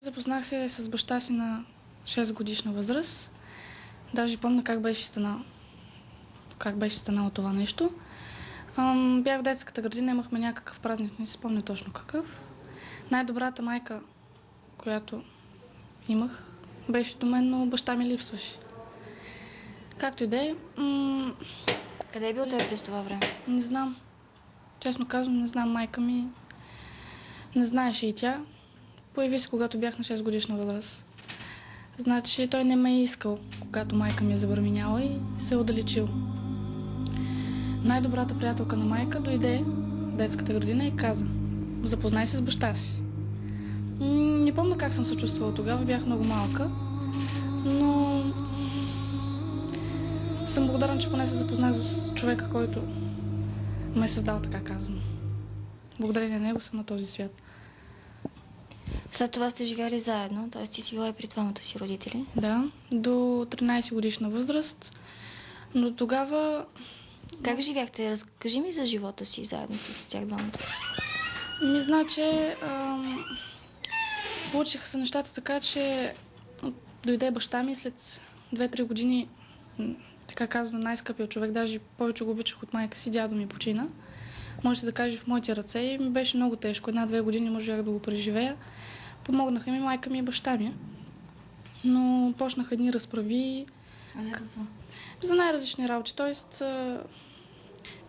Запознах се с баща си на 6 годишна възраст. Даже помня как беше станало това нещо. Бях в детската градина, имахме някакъв празник, не си спомня точно какъв. Най-добрата майка, която имах, беше до мен, но баща ми липсваше. Както и да е. Къде е бил той през това време? Не знам. Честно казвам, не знам. Майка ми не знаеше и тя. Появи се, когато бях на 6 годишна възраст. Значи той не ме е искал, когато майка ми е забременяла и се е отдалечил. Най-добрата приятелка на майка дойде в детската градина и каза: запознай се с баща си. Не помня как съм се чувствала тогава, бях много малка, но съм благодарна, че поне се запознах с човека, който ме е създал, така казано. Благодарение на него съм на този свят. След това сте живяли заедно, т.е. ти си била и при двамата си родители? Да, до 13 годишна възраст, но тогава... Как живяхте? Разкажи ми за живота си заедно с тях двамата. Значи, получиха се нещата така, че дойде баща ми след 2-3 години, така казва, най-скъпия човек, даже повече го обичах от майка си, дядо ми почина. Можете да кажа в моите ръце и ми беше много тежко. 1-2 години можех да го преживея. Помогнаха ми майка ми и баща ми. Но почнаха едни разправи. А за какво? За най-различни работи. Тоест,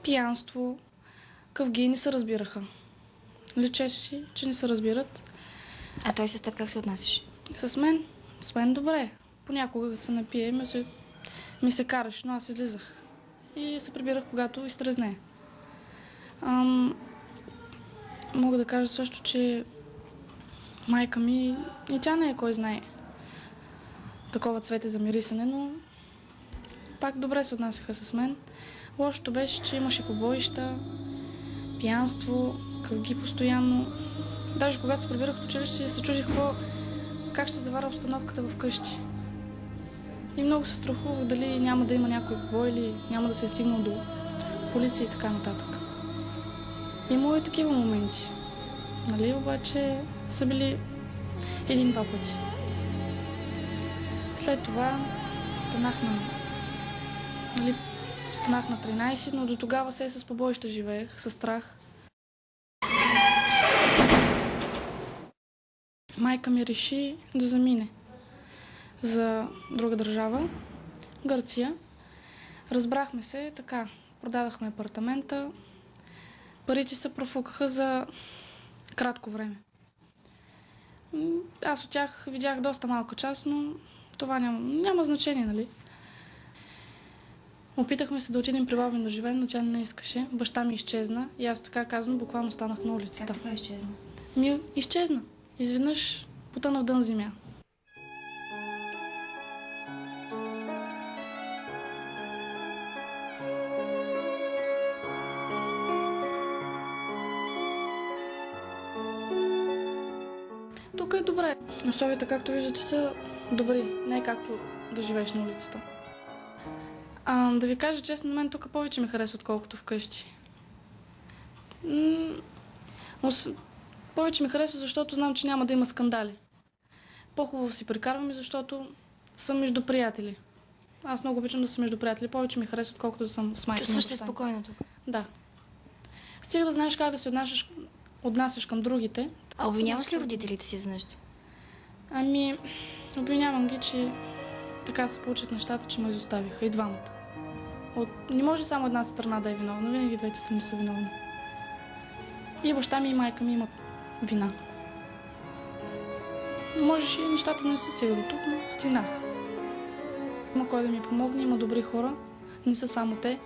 пиянство, къвги, не се разбираха. Личеше си, че не се разбират. А той с теб как се отнасяше? С мен добре. Понякога, като се напие, ми се караше, но аз излизах. И се прибирах, когато изтрезне. Мога да кажа също, че майка ми, и тя не е кой знае такова цвете за мирисане, но пак добре се отнасяха с мен. Лошото беше, че имаше побоища, пиянство, къвги постоянно. Даже когато се прибирах от училище, се чудих как ще заваря обстановката вкъщи. И много се страхувах дали няма да има някой побой или няма да се е стигнал до полиция и така нататък. Имало и такива моменти. Нали, обаче са били 1-2 пъти. След това станах на 13, но до тогава се с побоища живеех, със страх. Майка ми реши да замине за друга държава, Гърция. Разбрахме се така, продадахме апартамента. Парите се профукаха за кратко време. Аз от тях видях доста малка част, но това няма значение, нали? Опитахме се да отидем при баба ми да живеем, но тя не искаше. Баща ми изчезна и аз, така казано, буквално станах на улицата. Как така изчезна? Изчезна. Изведнъж потъна в дън земя. Тук е добре. Условията, както виждате, са добри. Не е както да живееш на улицата. Да ви кажа честно, на мен тук повече ми харесва, отколкото вкъщи. Повече ми харесва, защото знам, че няма да има скандали. По-хубаво си прекарвам, защото съм между приятели. Аз много обичам да съм между приятели. Повече ми харесва, отколкото да съм с майка. Чувстваш се спокойно тук? Да. Стига да знаеш как да се отнасяш към другите. А обвиняваш ли родителите си за нещо? Обвинявам ги, че така се получат нещата, че ме изоставиха и двамата. Не може само една страна да е виновна, винаги двете страни са виновни. И баща ми и майка ми имат вина. Можеше и нещата да не се стига до тук, но стигнах. Има кой да ми помогне, има добри хора, не са само те.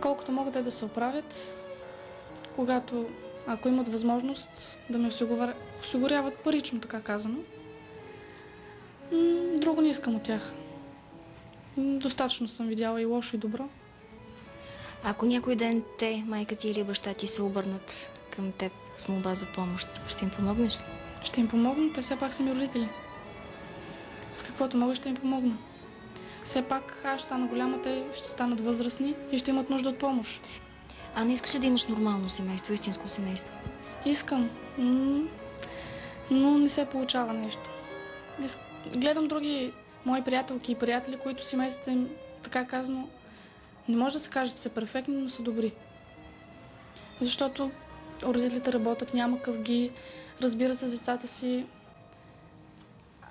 Колкото могат те да се оправят, ако имат възможност да ме осигуряват парично, така казано. Друго не искам от тях. Достатъчно съм видяла и лошо, и добро. Ако някой ден майка ти или баща ти се обърнат към теб с молба за помощ, ще им помогнеш ли? Ще им помогна, те все пак са ми родители. С каквото мога ще им помогна. Все пак аз ще стана голяма, те ще станат възрастни и ще имат нужда от помощ. А не искаш ли да имаш нормално семейство, истинско семейство? Искам. но не се получава нещо. Гледам други мои приятелки и приятели, които семействата им, така казано, не може да се каже, че са перфектни, но са добри. Защото родителите работят, няма къвги, разбират се с децата си.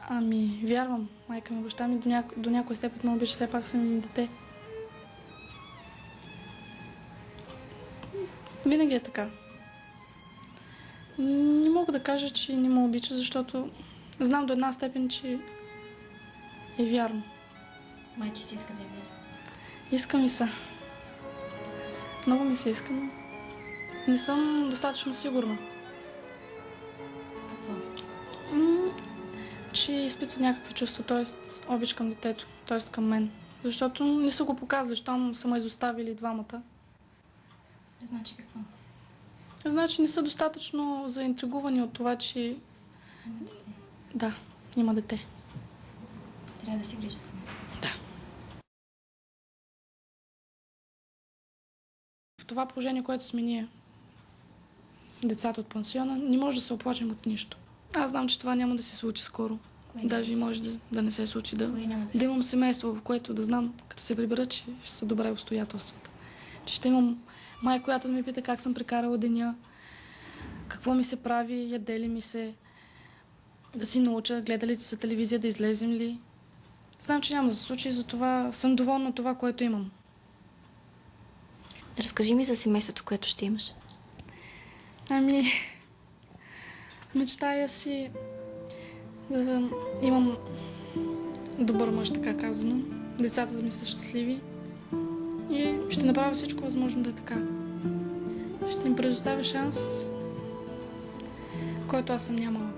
Ами, вярвам, майка ми, баща ми до някой степен ме обича, все пак съм им дете. Винаги е така. Не мога да кажа, че не ме обича, защото знам до една степен, че е вярно. Май ти си иска да я вярва. Иска ми се. Много ми се иска, но не съм достатъчно сигурна. Какво? Че изпитва някакви чувства, т.е. обич към детето, т.е. към мен. Защото не са го показали, щом са ме изоставили двамата. Значи какво? Значи не са достатъчно заинтригувани от това, че... Да, има дете. Трябва да си грижат за него. Да. В това положение, което сме ние, децата от пансиона, не може да се оплачем от нищо. Аз знам, че това няма да се случи скоро. Даже и може да не се случи. Да имам семейство, в което да знам, като се прибера, че ще са добре обстоятелствата. Че ще имам майка, която да ми пита как съм прекарала деня, какво ми се прави, яде ли ми се, да си науча, гледа ли се телевизия, да излезем ли. Знам, че няма да се случи и затова съм доволна от това, което имам. Разкажи ми за семейството, което ще имаш. Ами, мечтая си да имам добър мъж, така казано. Децата да ми са щастливи. И ще направя всичко възможно да е така. Ще им предоставя шанс, който аз съм нямала.